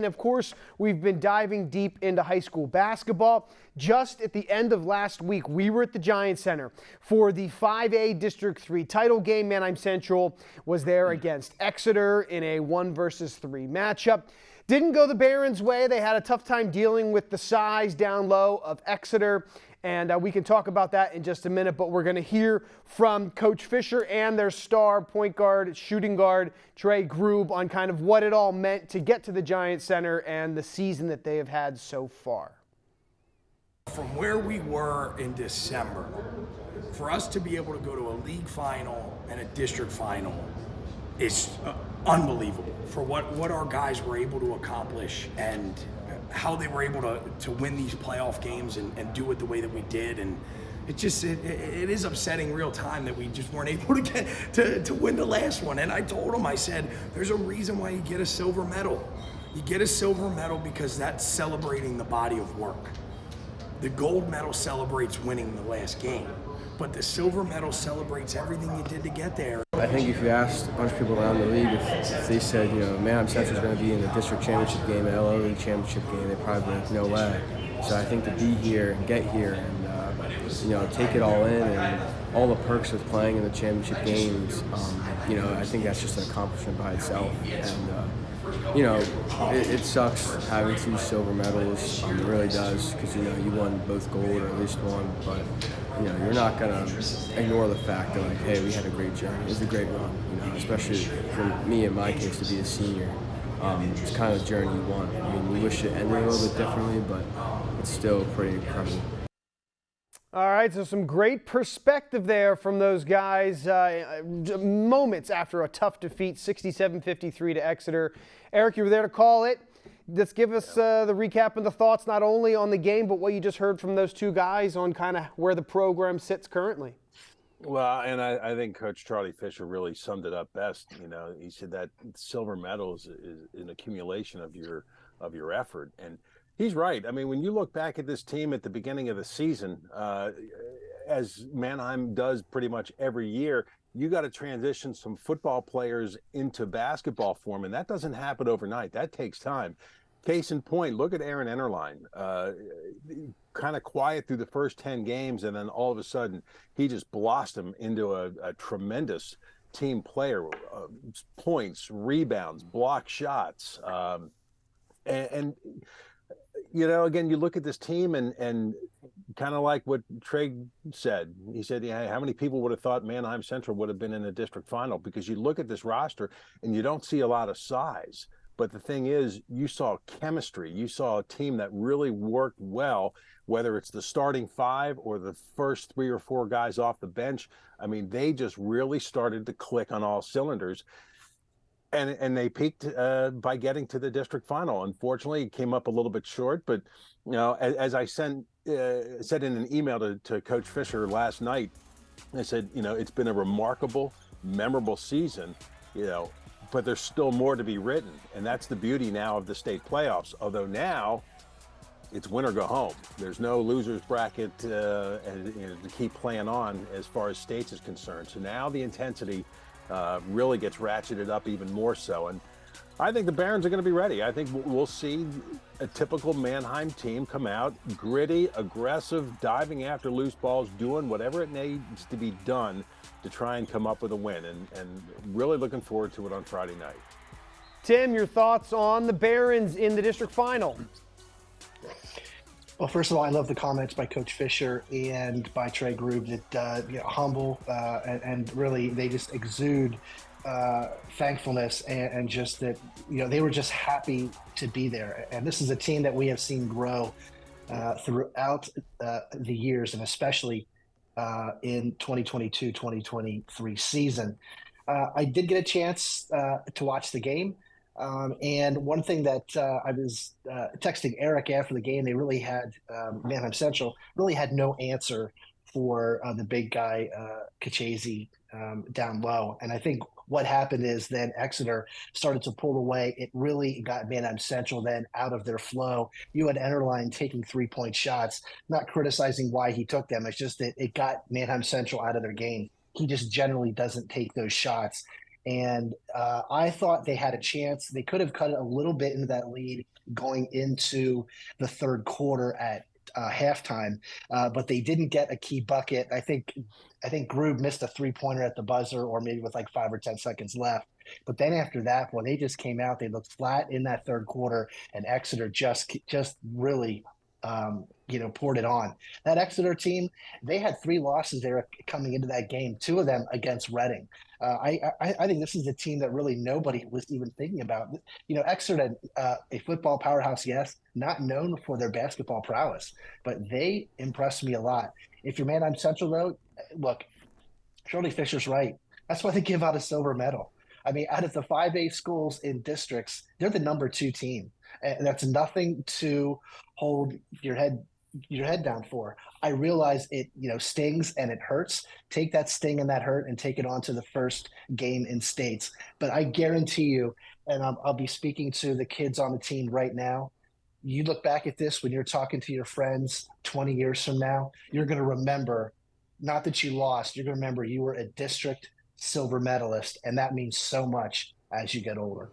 And of course, we've been diving deep into high school basketball. Just at the end of last week, we were at the Giant Center for the 5A District 3 title game. Manheim Central was there against Exeter in a 1-3 matchup. Didn't go the Barons' way. They had a tough time dealing with the size down low of Exeter. And we can talk about that in just a minute, but we're going to hear from Coach Fisher and their star point guard, shooting guard, Trey Grube, on kind of what it all meant to get to the Giant Center and the season that they have had so far. From where we were in December, for us to be able to go to a league final and a district final is unbelievable for what our guys were able to accomplish and how they were able to win these playoff games and do it the way that we did. And it is upsetting real time that we just weren't able to get to win the last one. And I told them, I said, there's a reason why you get a silver medal. You get a silver medal because that's celebrating the body of work. The gold medal celebrates winning the last game, but the silver medal celebrates everything you did to get there. I think if you asked a bunch of people around the league, if they said, Manheim Central is going to be in the district championship game, an LO League championship game, they'd probably be like, no way. So I think to be here and get here and, take it all in and all the perks of playing in the championship games, I think that's just an accomplishment by itself. And, it sucks having 2 silver medals. It really does, because you won both gold or at least one. But you're not gonna ignore the fact that hey, we had a great journey. It was a great run. Especially for me in my case to be a senior. It's kind of the journey you want. I mean, we wish it ended a little bit differently, but it's still pretty incredible. All right, so some great perspective there from those guys. Moments after a tough defeat, 67-53 to Exeter. Eric, you were there to call it. Let's give us the recap and the thoughts not only on the game, but what you just heard from those 2 guys on kind of where the program sits currently. Well, and I think Coach Charlie Fisher really summed it up best. He said that silver medals is an accumulation of your effort. And he's right. I mean, when you look back at this team at the beginning of the season, as Manheim does pretty much every year, you got to transition some football players into basketball form, and that doesn't happen overnight. That takes time. Case in point, look at Aaron Enterline. Kind of quiet through the first 10 games, and then all of a sudden he just blossomed into a tremendous team player. Points, rebounds, block shots. Again, you look at this team and kind of like what Trey said. He said, how many people would have thought Manheim Central would have been in the district final? Because you look at this roster and you don't see a lot of size. But the thing is, you saw chemistry. You saw a team that really worked well, whether it's the starting 5 or the first 3 or 4 guys off the bench. I mean, they just really started to click on all cylinders. And they peaked by getting to the district final. Unfortunately, it came up a little bit short. But, as I said in an email to Coach Fisher last night, I said, it's been a remarkable, memorable season, but there's still more to be written. And that's the beauty now of the state playoffs. Although now it's win or go home. There's no losers bracket to keep playing on as far as states is concerned. So now the intensity really gets ratcheted up even more so. And I think the Barons are going to be ready. I think we'll see a typical Manheim team come out, gritty, aggressive, diving after loose balls, doing whatever it needs to be done to try and come up with a win. And really looking forward to it on Friday night. Tim, your thoughts on the Barons in the district final? Well, first of all, I love the comments by Coach Fisher and by Trey Grube that humble and really they just exude thankfulness and just that they were just happy to be there. And this is a team that we have seen grow throughout the years, and especially in 2022-2023 season. I did get a chance to watch the game. And one thing that I was texting Eric after the game, they really had, Manheim Central really had no answer for the big guy, Kachazy, down low. And I think what happened is then Exeter started to pull away. It really got Manheim Central then out of their flow. You had Enterline taking 3-point shots, not criticizing why he took them. It's just that it got Manheim Central out of their game. He just generally doesn't take those shots. And I thought they had a chance. They could have cut it a little bit into that lead going into the third quarter at halftime, but they didn't get a key bucket. I think Grube missed a 3-pointer at the buzzer, or maybe with like 5 or 10 seconds left. But then after that, when they just came out, they looked flat in that third quarter, and Exeter just really poured it on. That Exeter team, they had 3 losses there coming into that game, 2 of them against Reading. I think this is a team that really nobody was even thinking about. Exeter, a football powerhouse, yes, not known for their basketball prowess, but they impressed me a lot. If you're Manheim Central, though, look, Shirley Fisher's right. That's why they give out a silver medal. I mean, out of the 5A schools in districts, they're the number 2 team. And that's nothing to hold your head down for. I realize it, stings and it hurts. Take that sting and that hurt and take it on to the first game in states. But I guarantee you, and I'll be speaking to the kids on the team right now, you look back at this when you're talking to your friends 20 years from now, you're going to remember, not that you lost, you're going to remember you were a district silver medalist, and that means so much as you get older.